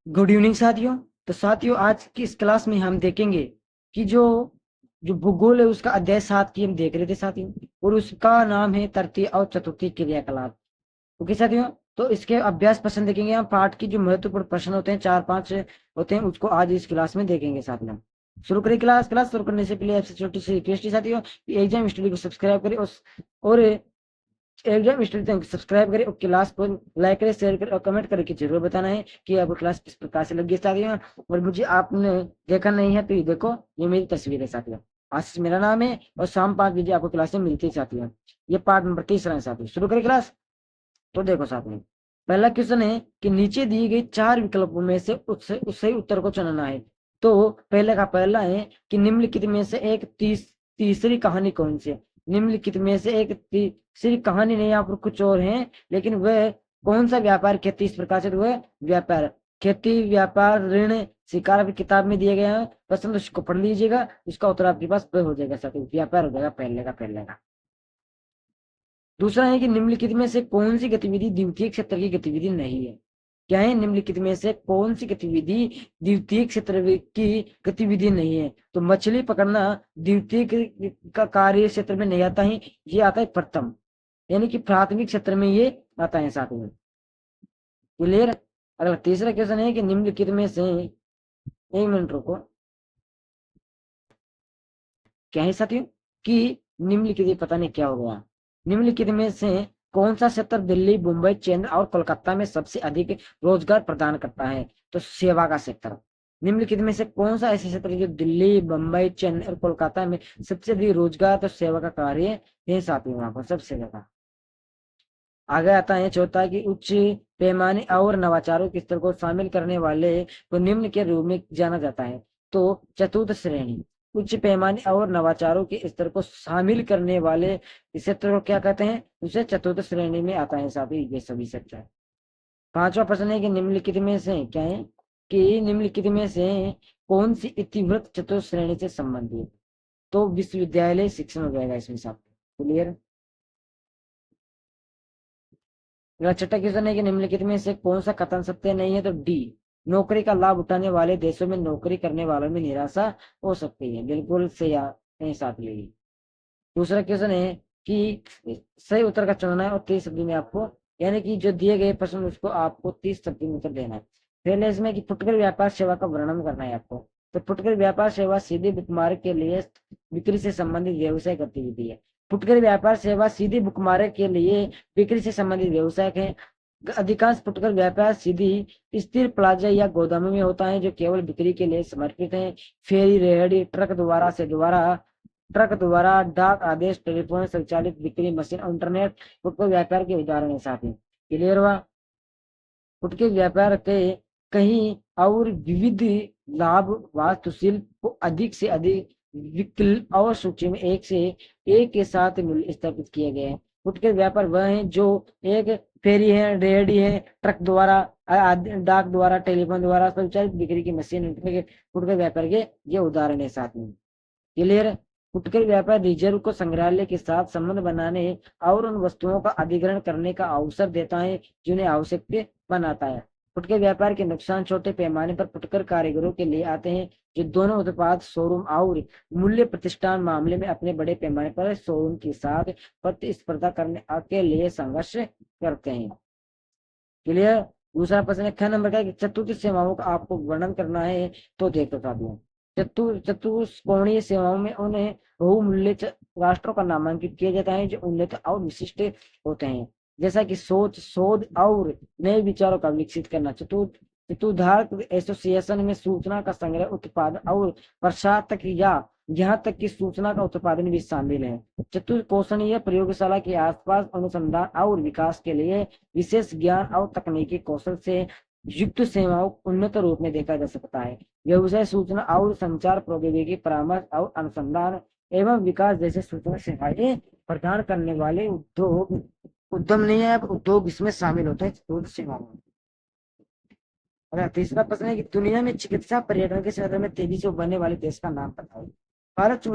Good evening साथियों। तो साथियों, आज की इस क्लास में हम देखेंगे कि जो जो भूगोल है उसका अध्याय 7 की हम देख रहे थे साथियों, और उसका नाम है तृतीय और चतुर्थी क्रियाकलाप। ओके साथियों, तो इसके अभ्यास प्रश्न देखेंगे हम। पाठ की जो महत्वपूर्ण प्रश्न होते हैं, 4-5 होते हैं, उसको आज इस क्लास में देखेंगे साथियों। शुरू करें क्लास। शुरू करने से पहले आपसे छोटी सी रिक्वेस्ट है साथियों कि एग्जाम स्टडी को सब्सक्राइब करें, और एग्जाम स्टडी सब्सक्राइब करें, और क्लास को लाइक करें, शेयर करें और कमेंट करके जरूर बताना है कि आपको क्लास किस प्रकार से लगी है साथियों। और मुझे आपने देखा नहीं है तो ये देखो, ये मेरी तस्वीर है साथियों। आशीष मेरा नाम है, और शाम 5 बजे आपको क्लास में मिलती है साथियों। ये पार्ट नंबर 3 है साथियों। शुरू करें क्लास। तो देखो साथियों, पहला क्वेश्चन है कि नीचे दिए गए 4 विकल्पों में से उससे सही उत्तर को चुनना है। तो पहले का पहला है कि निम्नलिखित में से एक तीसरी कहानी कौन सी है। निम्नलिखित में से एक तीसरी कहानी नहीं, यहाँ पर कुछ और है, लेकिन वह कौन सा व्यापार खेती इस प्रकार से, तो वह व्यापार खेती, व्यापार, ऋण, शिकार आपकी किताब में दिए गए हैं। पसंद उसको पढ़ लीजिएगा, उसका उत्तर आपके पास वह हो जाएगा साथियों, व्यापार हो जाएगा पहले का। दूसरा है कि निम्नलिखित में से कौन सी गतिविधि द्वितीय क्षेत्र की गतिविधि नहीं है। क्या है, निम्नलिखित में से कौन सी गतिविधि द्वितीय क्षेत्र की गतिविधि नहीं है। तो मछली पकड़ना द्वितीय का कार्य क्षेत्र में नहीं आता है, ये आता है प्रथम, यानी कि प्राथमिक क्षेत्र में ये आता है साथ में। क्लियर। अगला तीसरा क्वेश्चन है कि निम्नलिखित में से, 1 मिनट रुको, क्या है साथियों कि निम्नलिखित, पता नहीं क्या हो गया, निम्नलिखित में से कौन सा क्षेत्र दिल्ली, मुंबई, चेन्नई और कोलकाता में सबसे अधिक रोजगार प्रदान करता है। तो सेवा का क्षेत्र। निम्नलिखित में से कौन सा ऐसा क्षेत्र है जो दिल्ली, मुंबई, चेन्नई और कोलकाता में सबसे अधिक रोजगार तो सेवा का कार्य है साथियों, वहां पर सबसे ज्यादा। आगे आता है चौथा कि उच्च पैमाने और नवाचारों के स्तर को शामिल करने वाले को निम्न के रूप में जाना जाता है। तो चतुर्थ श्रेणी। उच्च पैमाने और नवाचारों के स्तर को शामिल करने वाले क्षेत्र को क्या कहते हैं, उसे चतुर्थ श्रेणी में आता है साथी, ये सभी सेक्टर। पांचवा प्रश्न है कि निम्नलिखित में से क्या है, कि निम्नलिखित में से कौन सी इतिवृत्त चतुर्थ श्रेणी से संबंधित। तो विश्वविद्यालय शिक्षण हो जाएगा इसमें साथ। क्लियर। छठा क्वेश्चन है कि निम्नलिखित में से कौन सा कथन सत्य नहीं है। तो डी, नौकरी का लाभ उठाने वाले देशों में नौकरी करने वालों में निराशा हो सकती है, बिल्कुल से या नहीं साथ लेगी। दूसरा क्वेश्चन है कि सही उत्तर का चुनना है और 30 शब्द में आपको, यानी कि जो दिए गए प्रश्न उसको आपको 30 शब्द में उत्तर देना है। पहले इसमें कि फुटकर व्यापार सेवा का वर्णन करना है आपको। तो फुटकर व्यापार सेवा सीधे बुकमार्ग के लिए बिक्री से संबंधित व्यवसाय गतिविधि है। फुटकर व्यापार सेवा सीधी बुकमार्ग के लिए बिक्री से संबंधित व्यवसाय है। अधिकांश फुटकर व्यापार सीधी स्थिर प्लाजा या गोदामों में होता है, जो केवल बिक्री के लिए समर्पित है। फेरी, रेहड़ी, ट्रक द्वारा, डाक आदेश, टेलीफोन संचालित बिक्री मशीन और इंटरनेट फुटकर व्यापार के उदाहरण है साथी। क्लियर हुआ। फुटकर व्यापार के कहीं और विविध लाभ वास्तुशिल्प को अधिक से अधिक विकल्प और सूची में एक से एक के साथ स्थापित किए गए हैं। फुटकर व्यापार वह है जो एक फेरी है, रेहड़ी है, ट्रक द्वारा, डाक द्वारा, टेलीफोन द्वारा संचालित बिक्री की मशीन, फुटकर व्यापार के ये उदाहरण है साथ में। क्लियर। फुटकर व्यापार रिजर्व को संग्रहालय के साथ संबंध बनाने और उन वस्तुओं का अधिग्रहण करने का अवसर देता है जिन्हें आवश्यक बनाता है। फुटकर व्यापार के नुकसान छोटे पैमाने पर फुटकर कारीगरों के लिए आते हैं, जो दोनों उत्पाद, शोरूम और मूल्य प्रतिष्ठान मामले में अपने बड़े पैमाने पर शोरूम के साथ प्रतिस्पर्धा करने के लिए संघर्ष करते हैं। क्लियर। दूसरा प्रश्न है 6 नंबर का, चतुर्थ सेवाओं का आपको वर्णन करना है। तो देखो साथियों, चतुष्कोणीय सेवाओं में उन्हें बहुमूल्य राष्ट्रों का नामांकित किया जाता है जो उन्नत और विशिष्ट होते हैं, जैसा कि सोच, शोध और नए विचारों का विकसित करना। चतुर्धार्थ एसोसिएशन में सूचना का संग्रह, उत्पादन और प्रसार तक, या यहाँ तक कि सूचना का उत्पादन भी शामिल है। चतुष्कोणीय प्रयोगशाला के आसपास अनुसंधान और विकास के लिए विशेष ज्ञान और तकनीकी कौशल से युक्त सेवाओं उन्नत रूप में देखा जा सकता है। व्यवसाय, सूचना और संचार प्रौद्योगिकी, परामर्श और अनुसंधान एवं विकास जैसे सूचना सेवाएं प्रदान करने वाले उद्यम नहीं है, उद्योग इसमें शामिल होते हैं चतुर्थ सेवाओं में। और तीसरा प्रश्न है कि दुनिया में चिकित्सा पर्यटन के क्षेत्र में तेजी से उभरने वाले देश का नाम बताओ। भारत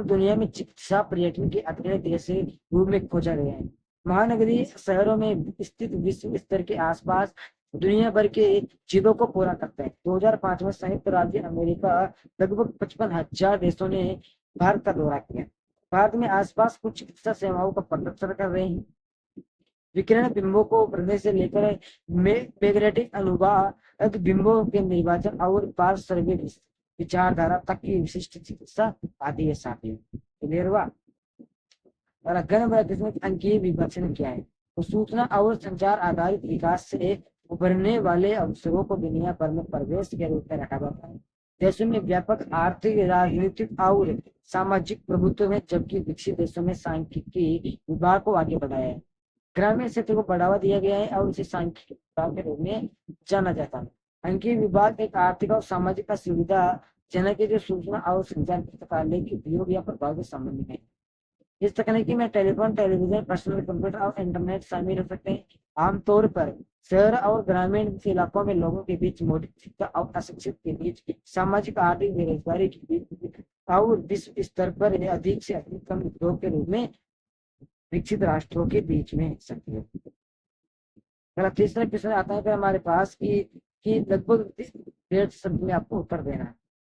दुनिया में चिकित्सा पर्यटन के अग्रणी देश के रूप में खोजा गया है। महानगरीय शहरों में स्थित विश्व स्तर के आसपास दुनिया भर के चीजों को पूरा करते हैं। 2005 में संयुक्त राज्य अमेरिका लगभग 55,000 देशों ने भारत का दौरा किया। भारत में आसपास कुछ चिकित्सा सेवाओं का प्रदर्शन कर रहे हैं। विकिरण बिंबों को बढ़ने से लेकर मैग्नेटिक अनुवाद बिंबों के निर्वाचन और पार्श्व विचारधारा तक की विशिष्ट चिकित्सा आदि है साथियों। क्लियर हुआ। और अंकीय विभाजन क्या है? तो सूचना और संचार आधारित विकास से उभरने वाले अवसरों को दुनिया भर में प्रवेश के रूप में रखा जाता है। देशों में व्यापक आर्थिक, राजनीतिक और सामाजिक प्रभुत्व में, जबकि विकसित देशों में सांख्यिकी विभाग को आगे बढ़ाया है। ग्रामीण क्षेत्र को बढ़ावा दिया गया है और इसे सांख्यिकी विभाग के रूप में जाना जाता है। अंकीय विभाग एक आर्थिक और सामाजिक सुविधा जनक है जो सूचना और संचार पुस्तकालय के उपयोग या प्रभाव के संबंध में। इस तकनीकी में टेलीफोन, टेलीविजन, पर्सनल कंप्यूटर और इंटरनेट शामिल हो सकते हैं। आमतौर पर शहर और ग्रामीण इलाकों में लोगों के बीच मौलिक शिक्षा और अशिक्षित के बीच, सामाजिक आर्थिक बेरोजगारी के बीच और विश्व स्तर पर अधिक से अधिक कम उद्योग के रूप में विकसित राष्ट्रों के बीच में सकती है। अगला तीसरा प्रश्न आता है फिर हमारे पास कि लगभग 1.5 शब्द में आपको उत्तर देना है।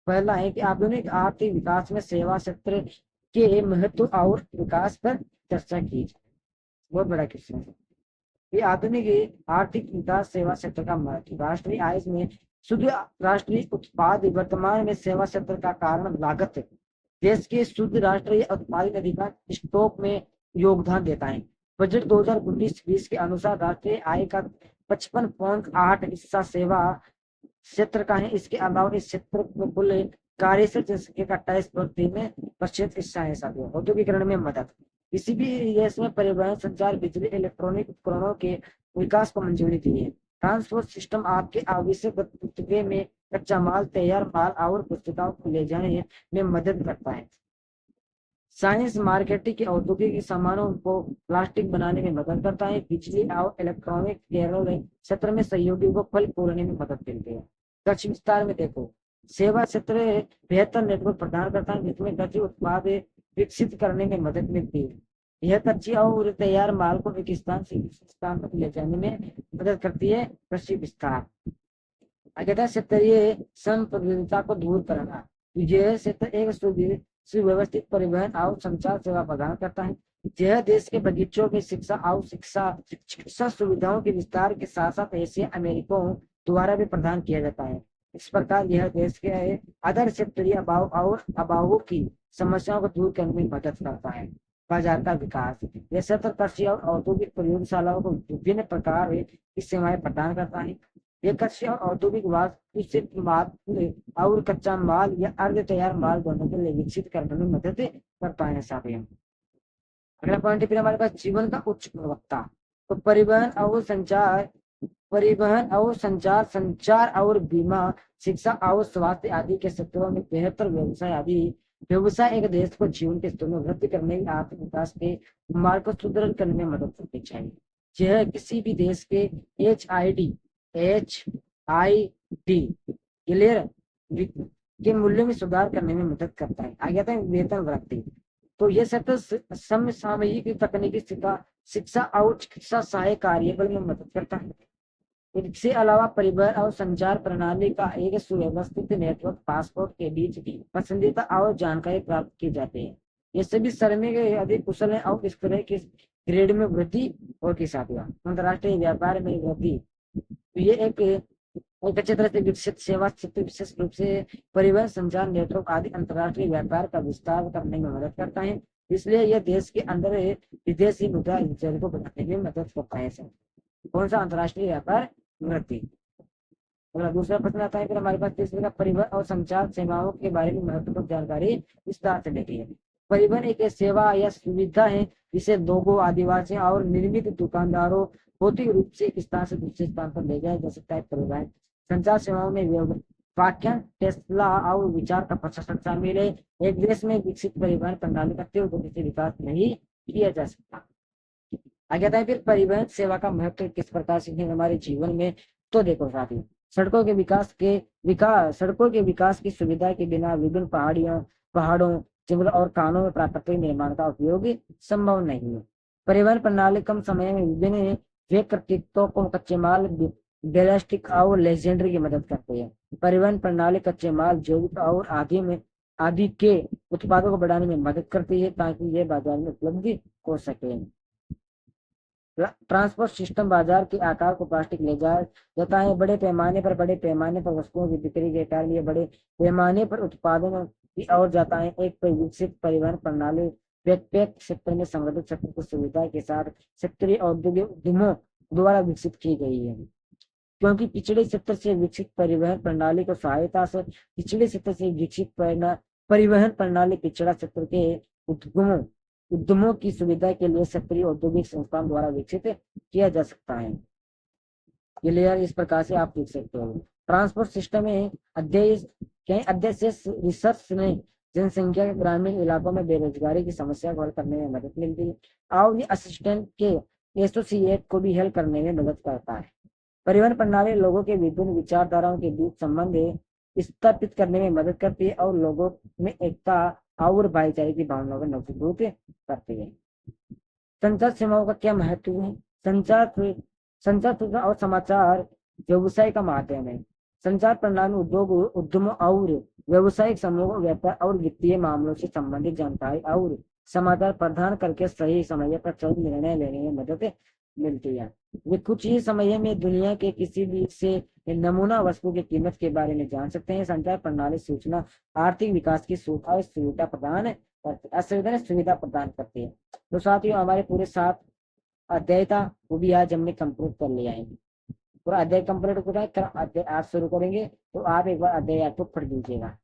पहला है कि आधुनिक आर्थिक विकास में सेवा क्षेत्र के महत्व और विकास पर चर्चा की जाए। बहुत बड़ा क्वेश्चन है। ये आधुनिक आर्थिक विकास सेवा क्षेत्र का महत्व। राष्ट्रीय आय में शुद्ध राष्ट्रीय उत्पाद वर्तमान में सेवा क्षेत्र का कारण लागत है। देश के शुद्ध राष्ट्रीय उत्पादन अधिकांश स्टॉक में योगदान देता है। बजट 2019-20 के अनुसार राष्ट्रीय आय का 55.8 हिस्सा सेवा क्षेत्र का है। इसके अलावा इस क्षेत्र में कुल कार्यशील जनसंख्या का 28% हिस्सा है। साथियों, औद्योगिकरण में मदद। किसी भी देश में परिवहन, संचार, बिजली, इलेक्ट्रॉनिक उपकरणों के विकास को मंजूरी दी है। ट्रांसपोर्ट सिस्टम आपके आवश्यक गंतव्य में कच्चा माल, तैयार माल और पुस्तिकाओं को ले जाने में मदद करता है। साइंस मार्केटिंग के औद्योगिक सामानों को प्लास्टिक बनाने में मदद करता है। बिजली और इलेक्ट्रॉनिक क्षेत्र में सहयोगी को फल पूरने में मदद मिलती है। कृषि विस्तार में देखो, सेवा क्षेत्र बेहतर नेटवर्क प्रदान करता है जिसमें कृषि उत्पाद विकसित करने में मदद मिलती है। यह कच्ची और तैयार माल को एक स्थान से दूसरे स्थान पर ले जाने में मदद करती है। कृषि विस्तार अगेता क्षेत्रीय संप्रभुता को दूर करना। यह क्षेत्र एक सुव्यवस्थित परिवहन और संचार सेवा प्रदान करता है। यह देश के बगीचों में शिक्षा और चिकित्सा सुविधाओं के विस्तार के साथ साथ एशिया अमेरिकों द्वारा भी प्रदान किया जाता है। इस प्रकार यह देश के अदर क्षेत्रीय अभाव और अभावों की समस्याओं को दूर करने में मदद करता है। बाजार का विकास, यह क्षेत्र कृषि और औद्योगिक प्रयोगशालाओं को विभिन्न प्रकार की सेवाएं प्रदान करता है। यह कृषि और औद्योगिक वास्तु माल और कच्चा माल या अर्ध तैयार माल दोनों के लिए विकसित करने में मदद करता है। साथियों, अगला पॉइंट फिर हमारे पास जीवन का उच्च गुणवत्ता। तो संचार और बीमा, शिक्षा और स्वास्थ्य आदि के क्षेत्रों में बेहतर व्यवसाय एक देश को जीवन के स्तर में वृद्धि करने की आर्थिक विकास के मार्ग को सुदृढ़ करने में मदद करनी चाहिए। यह किसी भी देश के HID क्लियर के मूल्य में सुधार करने में मदद करता है। आगे आता है वेतन वृद्धि। तो यह क्षेत्र समसामयिक तकनीकी शिक्षा और चिकित्सा सहायक कार्यबल में मदद करता है। इसके अलावा परिवहन और संचार प्रणाली का एक सुव्यवस्थित नेटवर्क पासपोर्ट के बीच पसंदीदा और जानकारी प्राप्त की जाती है। ये सभी श्रमिक अधिक कुशल है और इस तरह के ग्रेड में वृद्धि होगी। साथियों, अंतर्राष्ट्रीय व्यापार में वृद्धि, ये एक अच्छी तरह से विकसित सेवा क्षेत्र विशेष रूप से परिवहन, संचार नेटवर्क आदि अंतर्राष्ट्रीय व्यापार का विस्तार करने में मदद करता है। इसलिए यह देश के अंदर विदेशी मुद्रा रिजर्व को बढ़ाने में मदद करता है। कौन सा? अंतर्राष्ट्रीय व्यापार वृद्धि। अगला दूसरा प्रश्न आता है फिर हमारे पास तीसरे का परिवहन और संचार सेवाओं के बारे में महत्वपूर्ण जानकारी विस्तार से देखिए। परिवहन एक सेवा या सुविधा है जिसे लोगों, आदिवासियों और निर्मित दुकानदारों भौतिक रूप से एक स्थान से दूसरे स्थान पर ले जाया जा सकता है। परिवहन संचार सेवाओं में व्याख्यान, टेस्ला और विचार का प्रशासन शामिल है। एक देश में विकसित परिवहन प्रणाली का तीव्र गति से विकास नहीं किया जा सकता। आगे आता है फिर परिवहन सेवा का महत्व किस प्रकार से है हमारे जीवन में। तो देखो साथियों, सड़कों के विकास की सुविधा के बिना विभिन्न पहाड़ों, जंगल और कानों में प्राकृतिक निर्माण का उपयोग संभव नहीं है। परिवहन प्रणाली कम समय में विभिन्न व्यक्तित्वों को कच्चे माल, बैलिस्टिक और लेजेंडरी की मदद करती है। परिवहन प्रणाली कच्चे माल, जैविक और आदि के उत्पादों को बढ़ाने में मदद करती है ताकि ये बाजार में उपलब्ध हो सके। ट्रांसपोर्ट सिस्टम बाजार के आकार को प्लास्टिक ले जाता है। बड़े पैमाने पर वस्तुओं की बिक्री के कारण ये बड़े पैमाने पर उत्पादन की ओर जाता है। एक विकसित परिवहन प्रणाली बैकपैक क्षेत्र में संगठित क्षेत्र की सुविधा के साथ क्षेत्रीय औद्योगिक उद्यमों द्वारा विकसित की गई है। क्योंकि पिछड़े क्षेत्र से विकसित परिवहन प्रणाली को सहायता से पिछड़े क्षेत्र से विकसित परिवहन प्रणाली पिछड़ा क्षेत्र के उद्यमों उद्यमों की सुविधा के लिए सक्रिय औद्योगिक संस्थान द्वारा विकसित किया जा सकता है। क्लियर, इस प्रकार से आप लिख सकते हो। ट्रांसपोर्ट सिस्टम में अध्ययन रिसर्च ने जनसंख्या के ग्रामीण इलाकों में बेरोजगारी की समस्या को हल करने में मदद मिलती है और ये असिस्टेंट के एसोसिएट को भी हल करने में मदद करता है। परिवहन प्रणाली लोगों के विभिन्न विचारधाराओं के बीच संबंध स्थापित करने में मदद करती है और लोगों में एकता और भाईचारे की भावना को मजबूत करती है। संचार सेवाओं का क्या महत्व है? संचार और समाचार व्यवसाय का माध्यम है। संचार प्रणाली उद्योग, उद्यमों और व्यवसायिक समूहों, व्यापार और वित्तीय मामलों से संबंधित जानकारी और समाचार प्रदान करके सही समय पर सही निर्णय लेने में मदद मिलती है। वे कुछ ही समय में दुनिया के किसी भी से नमूना वस्तु की कीमत के बारे में जान सकते हैं। संचार प्रणाली सूचना आर्थिक विकास की सुविधा प्रदान करती है। तो साथियों, हमारे पूरे 7 अध्याय था, वो भी आज हमने कंप्लीट कर लिया है। पूरा अध्याय कंप्लीट हो जाए, अध्याय आज शुरू करेंगे, तो आप एक बार अध्याय को पढ़ लीजिएगा।